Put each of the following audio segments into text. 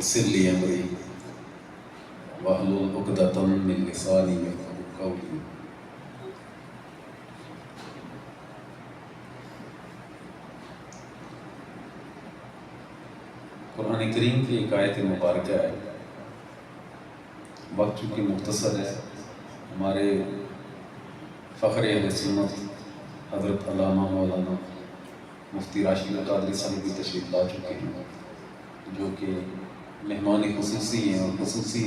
یسر لی امری واحلل عقدۃ من لسانی یفقهوا قولی۔ قرآن کریم کی ایک آیت مبارکہ ہے، وقت چونکہ مختصر ہے، ہمارے فخر اہل سنت حضرت علامہ مولانا مفتی راشد القادری صاحب بھی تشریف لا چکے ہیں، جو کہ مہمان خصوصی ہیں اور خصوصی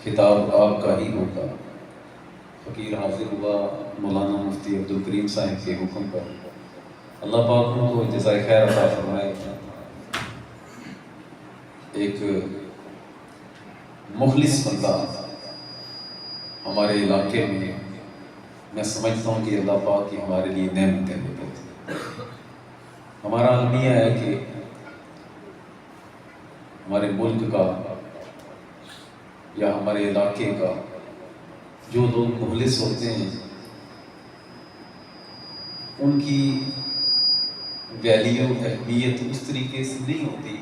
خطاب آپ کا ہی ہوگا۔ فقیر حاضر ہوا مولانا مفتی عبدالکریم صاحب کے حکم پر، اللہ پاک ان کو جزائے خیر عطا فرمائے۔ ایک مخلص بندہ ہمارے علاقے میں سمجھتا ہوں کہ اللہ پاک کی ہمارے لیے نعمتیں ہوتی ہیں۔ ہمارا المیہ ہے کہ ہمارے ملک کا یا ہمارے علاقے کا جو لوگ مخلص ہوتے ہیں ان کی ویلیو اہمیت اس طریقے سے نہیں ہوتی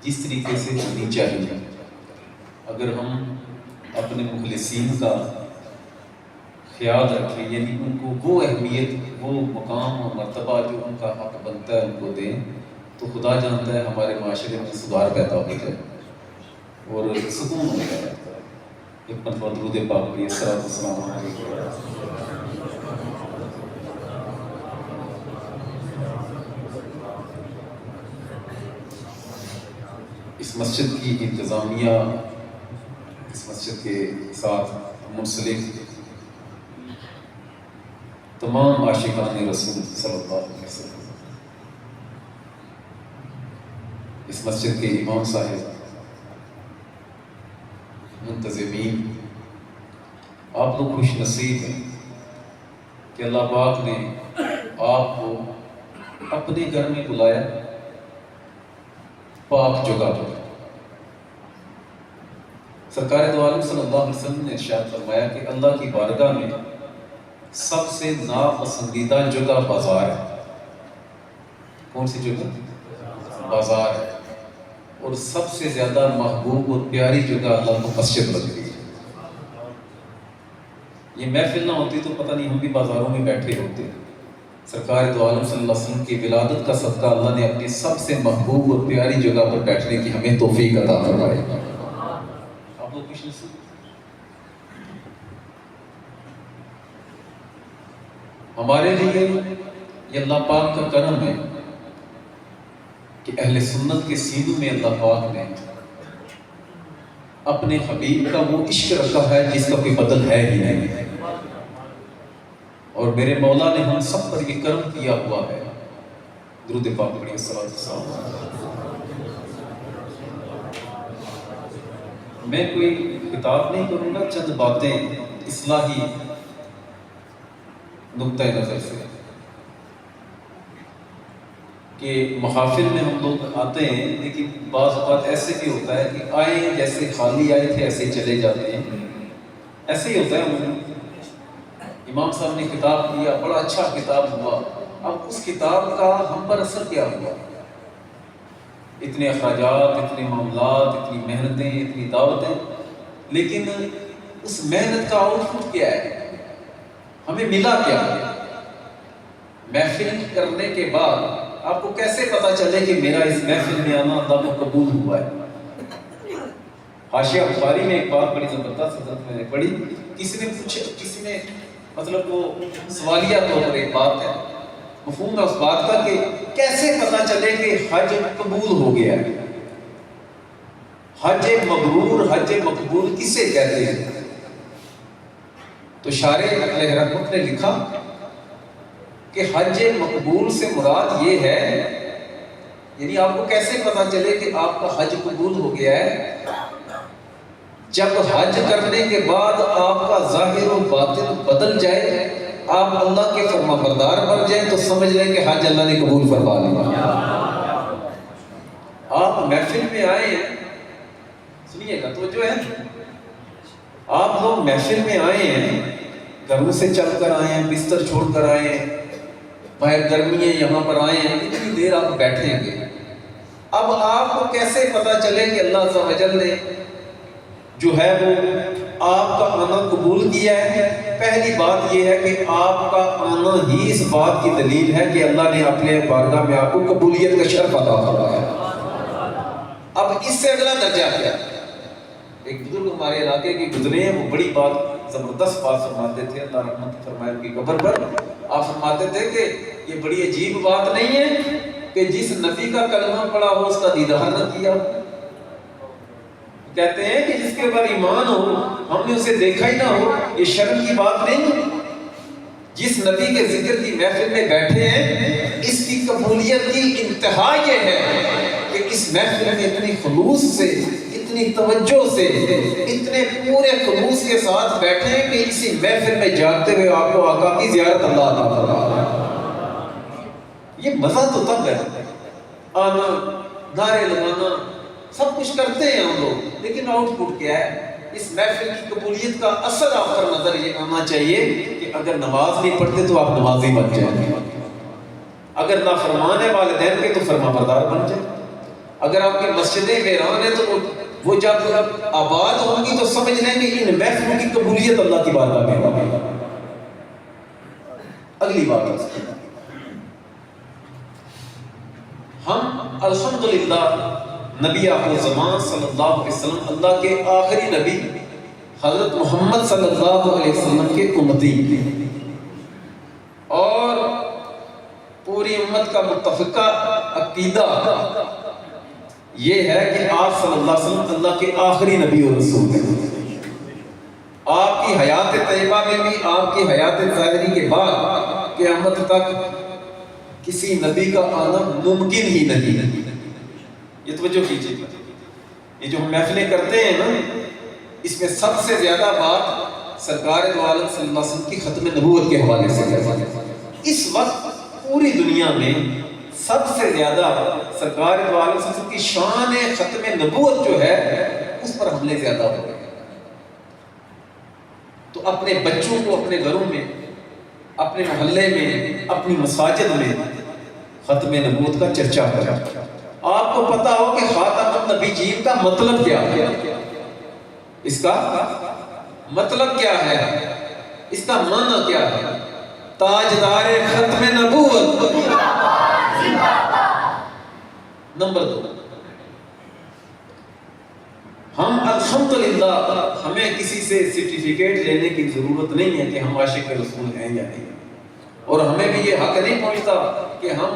جس طریقے سے ہونی چاہیے۔ اگر ہم اپنے مخلصین کا خیال رکھیں، یعنی ان کو وہ اہمیت، وہ مقام اور مرتبہ جو ان کا حق بنتا ہے ان کو دیں، تو خدا جانتا ہے ہمارے معاشرے میں سدھار پیدا ہو جائے اور سکون ہو جائے۔ ایک مرتبہ درود پاک پڑھیے، السلام علیکم۔ اس مسجد کی انتظامیہ، اس مسجد کے ساتھ منسلک تمام عاشقان رسول صلی اللہ علیہ وسلم، اس مسجد کے امام صاحب، منتظمین، آپ لوگ خوش نصیب ہیں کہ اللہ پاک نے آپ کو اپنے گھر میں بلایا، پاک جگہ پر۔ سرکار دو عالم صلی اللہ علیہ وسلم نے ارشاد فرمایا کہ اللہ کی بارگاہ میں سب سے ناپسندیدہ جگہ بازار ہے۔ کون سی جگہ؟ بازار ہے۔ اور سب سے زیادہ محبوب اور پیاری جگہ اللہ کو مسجد لگتی ہے۔ یہ محفل نہ ہوتی تو پتہ نہیں ہم بھی بازاروں میں بیٹھے ہوتے۔ سرکار دو عالم صلی اللہ علیہ وسلم کی ولادت کا صدقہ اللہ نے اپنی سب سے محبوب اور پیاری جگہ پر بیٹھنے کی ہمیں توفیق عطا فرمائے۔ آپ لوگ خوش نصیب۔ ہمارے لیے یہ اللہ پاک کا کرم ہے کہ اہل سنت کے سینوں میں اللہ پاک نے اپنے حبیب کا وہ عشق رکھا ہے جس کا کوئی بدل ہے ہی نہیں، اور میرے مولا نے ہم سب پر یہ کرم کیا ہوا ہے۔ درود پاک پڑھیے، الصلوۃ والسلام۔ میں کوئی خطاب نہیں کروں گا، چند باتیں اصلاحی نقطۂ نظر سے کہ محافل میں ہم لوگ آتے ہیں، لیکن بعض اوقات ایسے بھی ہوتا ہے کہ آئے جیسے خالی آئے تھے ایسے چلے جاتے ہیں، ایسے ہی ہوتا ہے۔ امام صاحب نے کتاب کیا، بڑا اچھا کتاب ہوا، اب اس کتاب کا ہم پر اثر کیا ہوا؟ اتنے اخراجات، اتنے معاملات، اتنی محنتیں، اتنی دعوتیں، لیکن اس محنت کا آؤٹ پٹ کیا ہے؟ ہمیں ملا کیا؟ محفل کرنے کے بعد آپ کو کیسے پتا چلے کہ میرا اس محفل میں آنا اللہ کو قبول ہوا ہے؟ حاشیہ بخاری میں ایک بات بڑی زبردست حضرت میں نے پڑھی، کسی نے مطلب وہ سوالیہ طور پر ایک بات ہے، مفہوم ہے اس بات کا کہ کیسے پتا چلے کہ حج قبول ہو گیا ہے؟ حج مبرور، حج مقبول کسے کہتے ہیں؟ تو شارح علیہ رحمت نے لکھا کہ حج مقبول سے مراد یہ ہے، یعنی آپ کو کیسے پتا چلے کہ آپ کا حج قبول ہو گیا ہے؟ جب حج کرنے کے بعد آپ کا ظاہر و باطن بدل جائے، آپ اللہ کے فرما بردار بن جائیں، تو سمجھ لیں کہ حج اللہ نے قبول فرما لیا۔ آپ محفل میں آئے ہیں، سنیے گا تو جو ہے، آپ لوگ محفل میں آئے ہیں، گھروں سے چل کر آئے ہیں، بستر چھوڑ کر آئے ہیں، باہر گرمی ہے، یہاں پر آئے ہیں، اتنی دیر آپ بیٹھیں گے، اب آپ کو کیسے پتا چلے کہ اللہ عز و جل نے جو ہے وہ آپ کا آنا قبول کیا ہے؟ پہلی بات یہ ہے کہ آپ کا آنا ہی اس بات کی دلیل ہے کہ اللہ نے اپنے بارگاہ میں آپ کو قبولیت کا شرف عطا فرمایا۔ اب اس سے اگلا درجہ کیا؟ ایک بزرگ ہمارے علاقے کے گزرے ہیں، وہ بڑی بات، زبردست بات فرماتے تھے، اللہ رحمت فرمائے ان کی قبر پر۔ آپ فرماتے تھے کہ یہ بڑی عجیب بات نہیں ہے کہ جس نبی کا کلمہ پڑا ہو اس کا دیدار نہ کیا ہو۔ کہتے ہیں کہ جس کے اوپر ایمان ہو ہم نے اسے دیکھا ہی نہ ہو، یہ شرم کی بات نہیں۔ جس نبی کے ذکر کی محفل میں بیٹھے ہیں، اس کی قبولیت کی انتہا یہ ہے کہ اس محفل میں اتنی خلوص سے، اتنی توجہ سے، اتنے پورے خلوص کے ساتھ بیٹھے ہیں کہ اسی محفل میں جاتے ہوئے آپ کو آقا کی زیارت اللہ عطا فرمائے۔ یہ مزہ تو تب ہے، آنا، نعرے لگانا، سب کچھ کرتے ہیں ہم لوگ، لیکن آؤٹ پٹ کیا ہے؟ اس محفل کی قبولیت کا اثر آپ پر نظر یہ آنا چاہیے کہ اگر نماز نہیں پڑھتے تو آپ نمازی بن جائیں، اگر نافرمان ہے والدین کے تو فرما بردار بن جائیں، اگر آپ کی مسجدیں ویران ہیں تو وہ جب آباد ہوں گی تو سمجھ لیں گے ان محفلوں کی قبولیت اللہ کی بارگاہ میں ہوگی۔ اگلی بات ہے، ہم الحمدللہ نبی آخر زمان صلی اللہ علیہ وسلم، اللہ کے آخری نبی حضرت محمد صلی اللہ علیہ وسلم کے امتی، اور پوری امت کا متفقہ عقیدہ یہ ہے کہ آپ صلی اللہ علیہ وسلم اللہ کے آخری نبی اور رسول ہیں۔ آپ کی حیات طیبہ میں بھی، آپ کی حیات ظاہری کے بعد قیامت تک کسی نبی کا آنا ممکن ہی نہیں۔ یہ توجہ کیجیے، یہ جو ہم محفلیں کرتے ہیں نا، اس میں سب سے زیادہ بات سرکار دو عالم صلی اللہ علیہ وسلم کی ختم نبوت کے حوالے سے ہے۔ اس وقت پوری دنیا میں سب سے زیادہ سرکار دو عالم صلی اللہ علیہ وسلم کی شان ختم نبوت جو ہے اس پر حملے زیادہ ہو گئے۔ تو اپنے بچوں کو اپنے گھروں میں، اپنے محلے میں، اپنی مساجد میں ختم نبوت کا چرچا کریں۔ آپ کو پتا ہو کہ خاتم النبیین کا مطلب کیا ہے؟ اس کا مطلب کیا ہے؟ اس کا معنی کیا ہے؟ تاجدار ختم نبوت۔ نمبر 2، ہم الحمدللہ ہمیں کسی سے سرٹیفکیٹ لینے کی ضرورت نہیں ہے کہ ہم عاشق رسول ہیں یا نہیں، اور ہمیں بھی یہ حق نہیں پہنچتا کہ ہم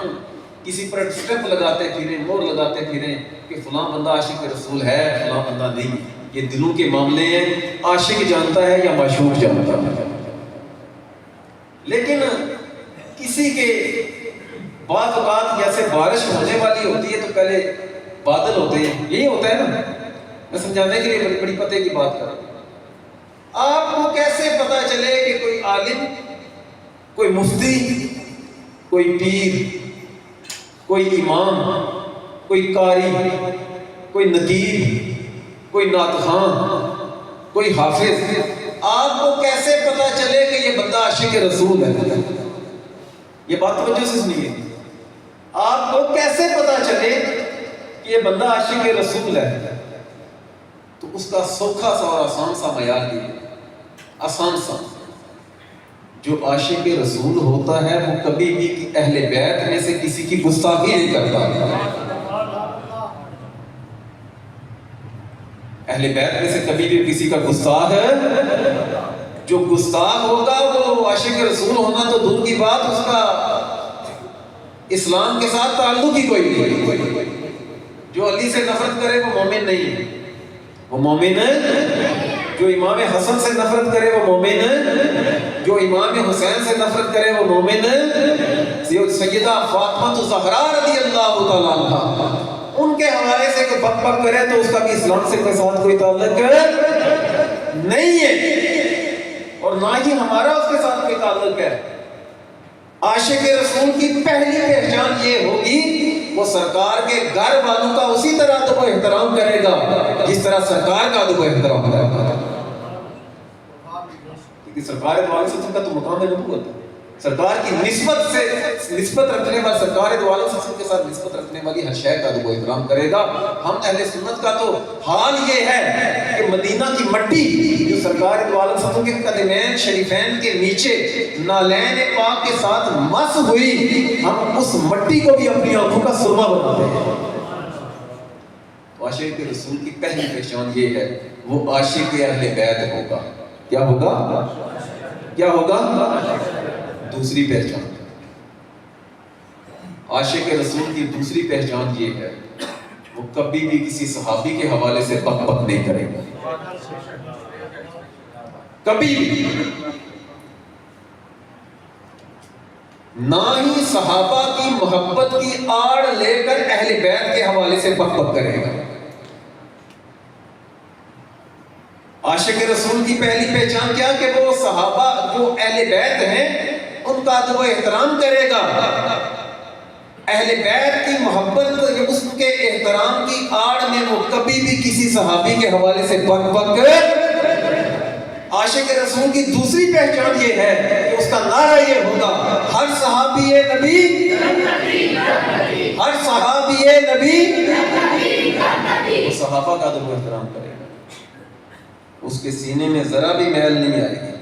کسی پر سٹیمپ لگاتے پھریں، مور لگاتے پھریں کہ فلاں بندہ عاشق رسول ہے، فلاں بندہ نہیں۔ یہ دلوں کے معاملے ہیں، عاشق جانتا ہے یا معشوق جانتا ہے۔ لیکن کسی کے بعض اوقات جیسے بارش ہونے والی ہوتی ہے تو پہلے بادل ہوتے ہیں، یہی ہوتا ہے نا، میں سمجھانے کے لیے بڑی پتے کی بات کر رہا ہوں۔ آپ کو کیسے پتا چلے کہ کوئی عالم، کوئی مفتی، کوئی پیر، کوئی امام، کوئی قاری، کوئی نقیب، کوئی نعت خواں، کوئی حافظ، آپ کو کیسے پتا چلے کہ یہ بندہ عاشق رسول ہے؟ یہ بات توجہ سے سنیے، آپ کو کیسے پتا چلے کہ یہ بندہ عاشق رسول ہے؟ تو اس کا سوکھا سا اور آسان سا معیار یہ ہے، آسان سا، جو عاشق رسول ہوتا ہے وہ کبھی بھی اہل بیت میں سے کسی کی گستاخی نہیں کرتا۔ اہل بیت میں سے کبھی بھی کسی کا گستاخ ہے، جو گستاخ ہوگا وہ عاشق رسول ہونا تو دور کی بات، اس کا اسلام کے ساتھ تعلق ہی کوئی نہیں۔ جو علی سے نفرت کرے وہ مومن نہیں ہے، وہ مومن ہے۔ جو امام حسن سے نفرت کرے وہ مومن ہے، جو امام حسین سے نفرت کرے وہ مومن ہے۔ سیدہ فاطمہ الزہرا رضی اللہ تعالیٰ عنہا، ان کے حوالے سے کوئی بک بک کرے تو اس کا بھی اسلام سے ساتھ کوئی تعلق نہیں ہے، اور نہ ہی ہمارا اس کے ساتھ کوئی تعلق ہے۔ عاشق رسول کی پہلی پہچان یہ ہوگی، وہ سرکار کے گھر والوں کا اسی طرح ادب و احترام کرے گا جس طرح سرکار کا ادب و احترام کرے گا، کیونکہ سرکار دو عالم صلی اللہ علیہ وسلم کا تو مقام نبوت ہے۔ سرکار کی نسبت رکھنے والی، سرکار دو عالم کے ساتھ نسبت رکھنے والی ہر شے کا ادب و احترام کرے گا۔ ہم اہل سنت کا تو حال یہ ہے کہ مدینہ کی مٹی جو سرکار دو عالم کے قدمین شریفین کے نیچے نالین پاک کے ساتھ مس ہوئی، ہم اس مٹی کو بھی اپنی آنکھوں کا سرما بناتے ہیں۔ عاشق رسول کی پہلی پہچان یہ ہے، وہ عاشق اہل بیت ہوگا۔ کیا ہوگا؟ کیا ہوگا؟ دوسری پہچان عاشق رسول کی دوسری پہچان یہ ہے، وہ کبھی بھی کسی صحابی کے حوالے سے بک بک نہیں کرے گا، کبھی بھی نہ ہی صحابہ کی محبت کی آڑ لے کر اہل بیت کے حوالے سے بک بک کرے گا۔ عاشق رسول کی پہلی پہچان کیا کہ وہ صحابہ جو اہل بیت ہیں ان کا ادب و احترام کرے گا، اہل بیت کی محبت اس کے احترام کی آڑ میں وہ کبھی بھی کسی صحابی کے حوالے سے بک بک عاشق رسول کی دوسری پہچان یہ ہے کہ اس کا نعرہ یہ ہوگا، ہر صحابی نبی، ہر صحابی نبی، وہ صحابہ کا ادب و احترام کرے گا، اس کے سینے میں ذرا بھی میل نہیں آئے گی،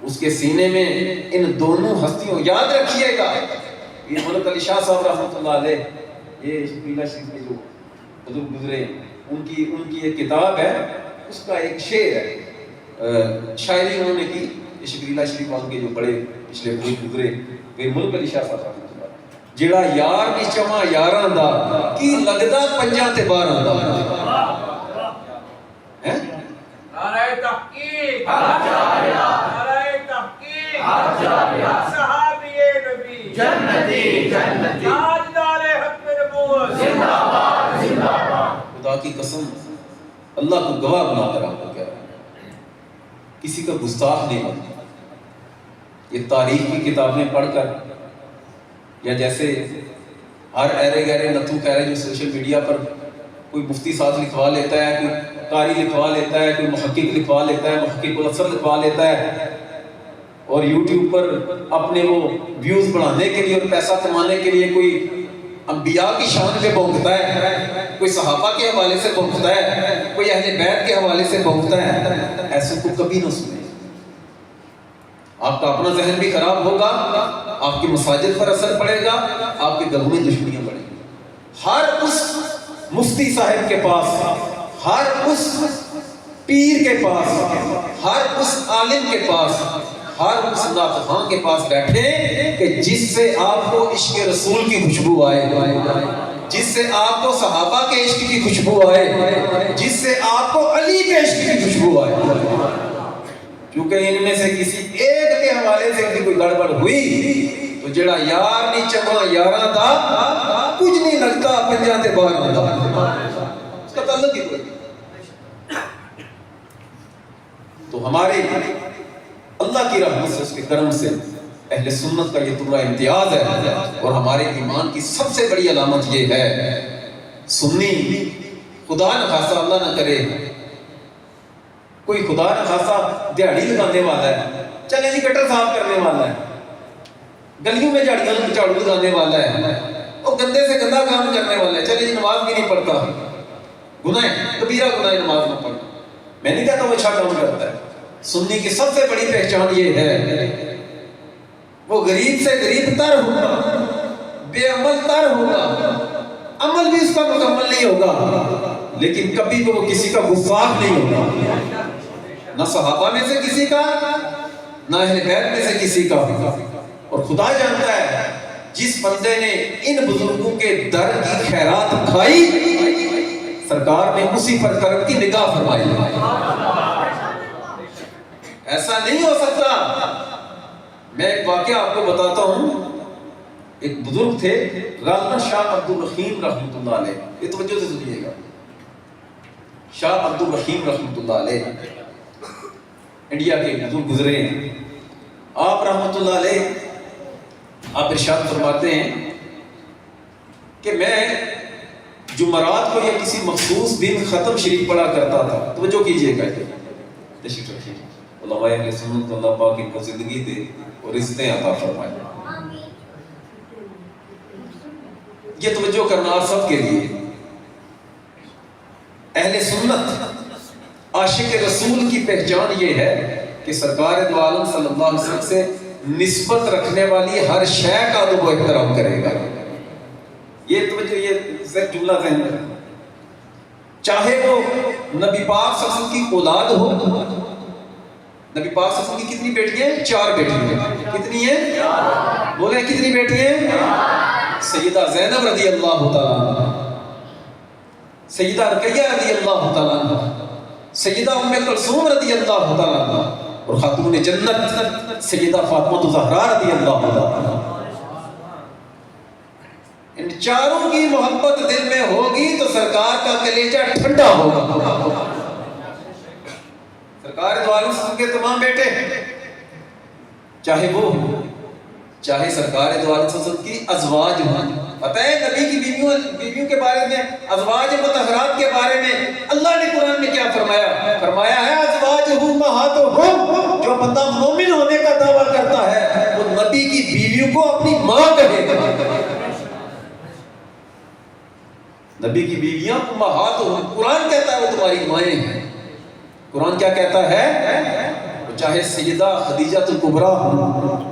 اس کے سینے میں ان دونوں ہستیوں، یاد رکھیے گا یہ ملک علی شاہ صاحب رحمۃ اللہ علیہ، یہ شبیلہ شریف کے جو بزرگ گزرے ان کی ایک کتاب ہے، اس کا ایک شعر ہے، شاعری انہوں نے کی، یہ شبیلہ شریف والوں کے جو بڑے پچھلے بزرگ گزرے یہ ملک علی شاہ صاحب رحمۃ اللہ علیہ، جڑا یار کی چواں یاراں دا کی لگدا پنجاں تے باراں دا ہے، نعرہ تحقیق، نعرہ تحقیق، صحابی نبی جنتی جنتی، تاجدار حق نبوت زندہ باد زندہ باد۔ خدا کی قسم اللہ کو گواہ بنا کر آپ کو کہہ رہا ہوں، کسی کا گستاخ نہیں بنتا۔ یہ تاریخ کی کتابیں پڑھ کر یا جیسے ہر ایرے گہرے نتھو خیرے جو سوشل میڈیا پر کوئی مفتی ساتھ لکھوا لیتا ہے، کوئی قاری لکھوا لیتا ہے، کوئی محقق لکھوا لیتا ہے، محقق الاثر لکھوا لیتا ہے، اور یوٹیوب پر اپنے وہ ویوز بڑھانے کے لیے اور پیسہ کمانے کے لیے کوئی انبیاء کی شان پہ بھونکتا ہے، کوئی صحابہ کے حوالے سے بھونکتا ہے، کوئی اہل بیت کے حوالے سے بھونکتا ہے، ایسے کو کبھی نہ سنیں۔ آپ کا اپنا ذہن بھی خراب ہوگا، آپ کی مساجد پر اثر پڑے گا، آپ کے دلوں میں دشمنیاں بڑھیں گی۔ ہر اس مفتی صاحب کے پاس، ہر اس پیر کے پاس، ہر اس عالم کے پاس، ہر اس ناطخواں کے پاس بیٹھے کہ جس سے آپ کو عشق رسول کی خوشبو آئے، جس سے آپ کو صحابہ کے عشق کی خوشبو آئے، جس سے آپ کو علی کے عشق کی خوشبو آئے، کیونکہ ان میں سے کسی ایک کے حوالے سے کوئی گڑبڑ ہوئی تو جڑا یار نہیں چکا یاراں دا کچھ نہیں لگتا پنجاں تے باہر ہوندا، اس کا تعلق ہی کوئی۔ تو ہمارے اللہ کی رحمت سے، اس کے کرم سے اہل سنت کا یہ تمہارا امتیاز ہے، اور ہمارے ایمان کی سب سے بڑی علامت یہ ہے، سنی خدا نہ خاصا اللہ نہ کرے کوئی خدا نہ خاصا دیہڑی لگانے والا ہے، چلے جی گٹر صاف کرنے والا ہے، گلیوں میں جھاڑو لگانے والا ہے، وہ گندے سے گندا کام کرنے والا ہے، چلے جی نماز بھی نہیں پڑھتا، گناہ ہے، کبیرہ گناہ نماز نہ پڑھنا، میں نہیں کہتا وہ اچھا کام کرتا ہے۔ سنی کی سب سے بڑی پہچان یہ ہے، وہ غریب سے غریب تر ہوگا، بے عمل تر ہوگا، عمل بھی اس کا مکمل نہیں ہوگا، لیکن کبھی وہ کسی کا گستاخ نہیں ہوگا، نہ صحابہ میں سے کسی کا، نہ اہل بیت میں سے کسی کا۔ اور خدا جانتا ہے جس بندے نے ان بزرگوں کے در کی خیرات کھائی، سرکار نے اسی پر کرم کی نگاہ فرمائی۔ ایسا نہیں ہو سکتا۔ میں ایک واقعہ آپ کو بتاتا ہوں، ایک بزرگ تھے غالباً شاہ عبد الرحیم رحمۃ اللہ علیہ، یہ توجہ سے سنیے گا، شاہ عبد الرحیم رحمۃ اللہ علیہ انڈیا کے بزرگ گزرے ہیں۔ آپ رحمۃ اللہ علیہ آپ ارشاد فرماتے ہیں کہ میں جمعرات کو یا کسی مخصوص دن ختم شریف پڑھا کرتا تھا، توجہ کیجئے گا، تشریف رکھیے، علماء اہل سنت اللہ پاک ان کو زندگی دے اور رزقیں عطا فرمائے. یہ توجہ کرنا آپ سب کے لیے. اہل سنت عاشق رسول کی پہچان یہ ہے کہ سرکار دو عالم صلی اللہ علیہ وسلم سے نسبت رکھنے والی ہر شے کا ادب و احترام کرے گا. یہ توجہ، یہ صرف جملہ ذہن میں رکھنا. چاہے وہ نبی پاک صلی اللہ علیہ وسلم کی اولاد ہو. نبی پاک صلی اللہ علیہ وسلم کی کتنی بیٹی ہیں؟ 4 بیٹی ہیں. کتنی ہیں؟ بولے کتنی بیٹی ہیں؟ سیدہ زینب رضی اللہ تعالیٰ عنہ، سیدہ رقیہ رضی اللہ تعالیٰ عنہ، سیدہ ام کلثوم رضی اللہ تعالیٰ عنہ، اور خاتون جنت سیدہ فاطمہ الزہرا رضی اللہ تعالیٰ عنہ. ان چاروں کی محبت دل میں ہوگی تو سرکار کا کلیجہ ٹھنڈا ہوگا. سرکار دو عالم کے تمام بیٹے، چاہے وہ چاہے سرکار دو عالم کی ازواج ہوں. پتہ ہے نبی کی بیویوں کے بارے میں، ازواج مطہرات کے بارے میں اللہ نے قرآن میں کیا فرمایا؟ فرمایا ہے ازواج امہاتہم. جو بندہ مومن ہونے کا دعویٰ کرتا ہے وہ نبی کی بیویوں کو اپنی ماں کہے گا. نبی کی بیویاں امہاتہم، قرآن کہتا ہے وہ تمہاری مائیں ہیں. قرآن کیا کہتا ہے؟ چاہے سیدہ خدیجہ الکبریٰ ہوں،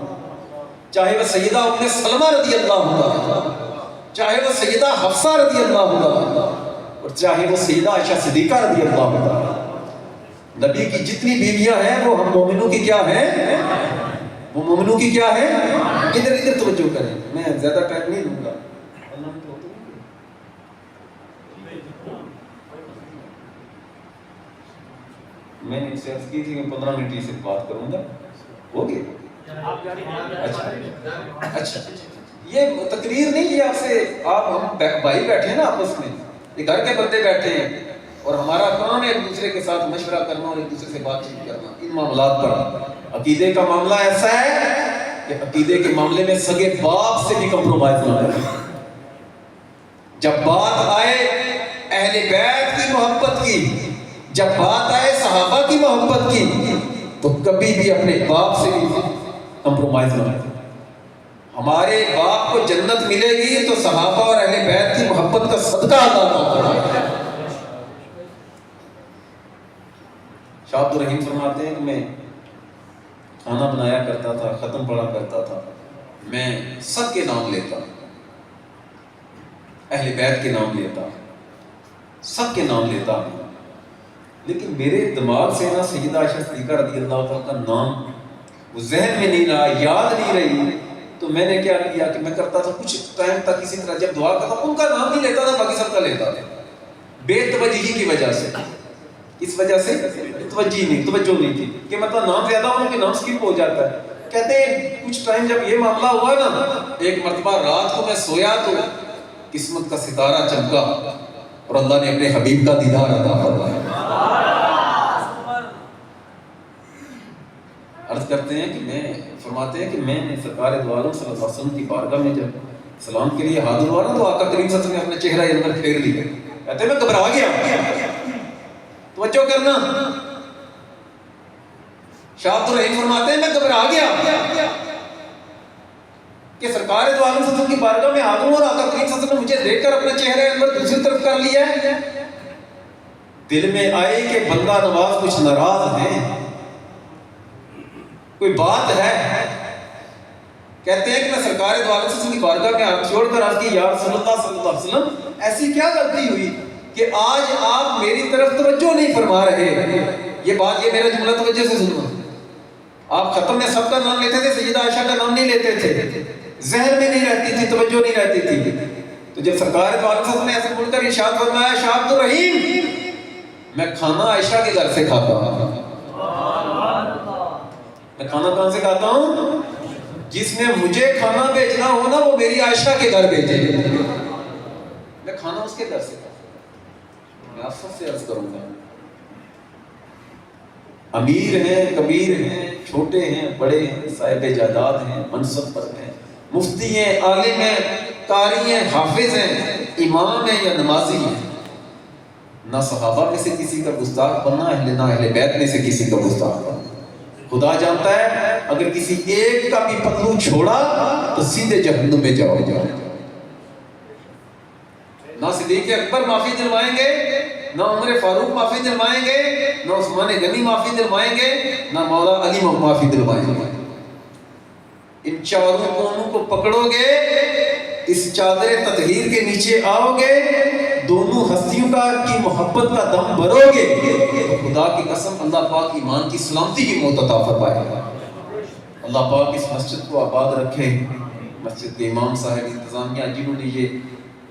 چاہے وہ سیدہ ام سلمہ رضی اللہ عنہا، چاہے وہ سیدہ حفصہ رضی اللہ عنہا، اور چاہے وہ سیدہ عائشہ صدیقہ رضی اللہ عنہا. نبی کی جتنی بیویاں ہیں وہ ہم مومنوں کی کیا ہیں؟ وہ مومنوں کی کیا ہے؟ ادھر ادھر توجہ کریں، میں زیادہ ٹائم نہیں دوں گا. میں نے سے عرض کی تھی کہ 15 منٹ سے بات کروں گا. ہو گیا؟ اچھا یہ تقریر نہیں، یہ آپ سے ہم بھائی بیٹھے ہیں نا آپس میں، یہ گھر کے بندے بیٹھے ہیں اور ہمارا کام ہے ایک دوسرے کے ساتھ مشورہ کرنا اور ایک دوسرے سے بات چیت کرنا ان معاملات پر. عقیدے کا معاملہ ایسا ہے کہ عقیدے کے معاملے میں سگے باپ سے بھی کمپرومائز نہ کریں. جب بات آئے اہل بیت کی محبت کی، جب بات آئے صحابہ کی محبت کی، تو کبھی بھی اپنے باپ سے بھی کمپرومائز نہ کریں. ہمارے باپ کو جنت ملے گی تو صحابہ اور اہل بیت کی محبت کا صدقہ ادا کرنا. شاہ عبد الرحیم فرماتے ہیں کہ میں کھانا بنایا کرتا تھا، ختم پڑھا کرتا تھا، میں سب کے نام لیتا، اہل بیت کے نام لیتا، سب کے نام لیتا، لیکن میرے دماغ سے نا سیدہ عائشہ صدیقہ رضی اللہ تعالیٰ کا نام وہ ذہن میں نہیں رہا، یاد نہیں رہی. تو میں نے کیا کیا کہ میں کرتا تھا کچھ ٹائم تک اسی طرح جب دعا کرتا ان کا نام نہیں لیتا تھا، باقی سب کا لیتا تھا، بے توجہی کی وجہ سے. اس وجہ سے توجہ نہیں تھی کہ مطلب نام زیادہ ان کے نام سکپ ہو جاتا ہے. کہتے ہیں کچھ ٹائم جب یہ معاملہ ہوا نا، ایک مرتبہ رات کو میں سویا تو قسمت کا ستارہ چمکا اور اللہ نے اپنے حبیب کا دیدار عطا فرمایا. عرض کرتے ہیں کہ میں فرماتے ہیں کہ میں نے سرکار دو عالم صلی اللہ علیہ وسلم کی بارگاہ میں جب سلام کے لیے حاضر ہوا نا تو آقا کریم صلی اللہ علیہ وسلم نے اپنا چہرہ اندر پھیر لیا. کہتے ہیں میں گھبرا گیا. توجہ کرنا، شاہ عبد الرحیم فرماتے ہیں میں گھبرا گیا کہ سرکار دو عالم صلی اللہ علیہ وسلم کی بارگاہ میں حاضر ہوں اور آقا کریم صلی اللہ علیہ وسلم نے مجھے دیکھ کر اپنا چہرہ اندر دوسری طرف کر لیا ہے. دل میں آئے کہ بندہ نواز کچھ ناراض ہے، کوئی بات ہے. کہتے ہیں کہ میں سرکار دو عالم صلی اللہ علیہ وسلم کی بارگاہ میں ہاتھ چھوڑ کر عرض کی یا رسول اللہ صلی اللہ علیہ وسلم ایسی کیا غلطی ہوئی کہ آج آپ میری طرف توجہ نہیں فرما رہے. یہ بات، یہ میرا جملہ توجہ سے سننا. آپ ختم میں سب کا نام لیتے تھے، سیدہ عائشہ کا نام نہیں لیتے تھے، ذہن میں نہیں رہتی تھی، توجہ نہیں رہتی تھی. تو جب سرکار دو عالم صلی اللہ علیہ وسلم نے ایسے بول کر ارشاد فرمایا شاہ عبد الرحیم میں کھانا عائشہ کے گھر سے کھاتا ہوں. میں کھانا کہاں سے کھاتا ہوں؟ جس نے مجھے کھانا بھیجنا ہو نا وہ میری عائشہ کے گھر بھیجے. میں کھانا اس کے گھر سے کھاتا ہوں. میں آپ سب سے عرض کروں گا، امیر ہیں، کبیر ہیں، چھوٹے ہیں، بڑے ہیں، صاحب جائیداد ہیں، منصب پر ہیں، مفتی ہیں، عالم ہیں، قاری ہیں، حافظ ہیں، امام ہیں یا نمازی ہیں، نہ صحابہ میں سے کسی کا گستاخ بننا، نہ اہل بیت میں سے کسی کا گستاخ بننا. خدا جانتا ہے اگر کسی ایک کا بھی پلو چھوڑا تو سیدھے جہنم میں جاؤ نہ صدیق اکبر معافی دلوائیں گے، نہ عمر فاروق معافی دلوائیں گے، نہ عثمان غنی معافی دلوائیں گے، نہ مولا علی معافی دلوائیں گے۔ ان چاروں کونوں کو پکڑو گے، اس چادر تطہیر کے نیچے آؤ گے، دونوں ہستیوں کی محبت کا دم بھرو گے، خدا کی قسم اللہ پاک ایمان کی سلامتی کی موت عطا فرمائے گا۔ اللہ پاک اس مسجد کو آباد رکھے، مسجد کے امام صاحب انتظامیہ جنہوں نے یہ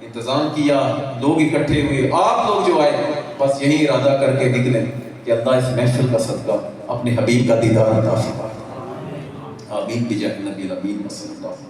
انتظام کیا، لوگ اکٹھے ہوئے، آپ لوگ جو آئے، بس یہی ارادہ کر کے نکلیں کہ اللہ اس محفل کا صدقہ اپنے حبیب کا دیدار عطا فرمائے۔ آمین بجاہ النبی الامین صلی اللہ علیہ وسلم۔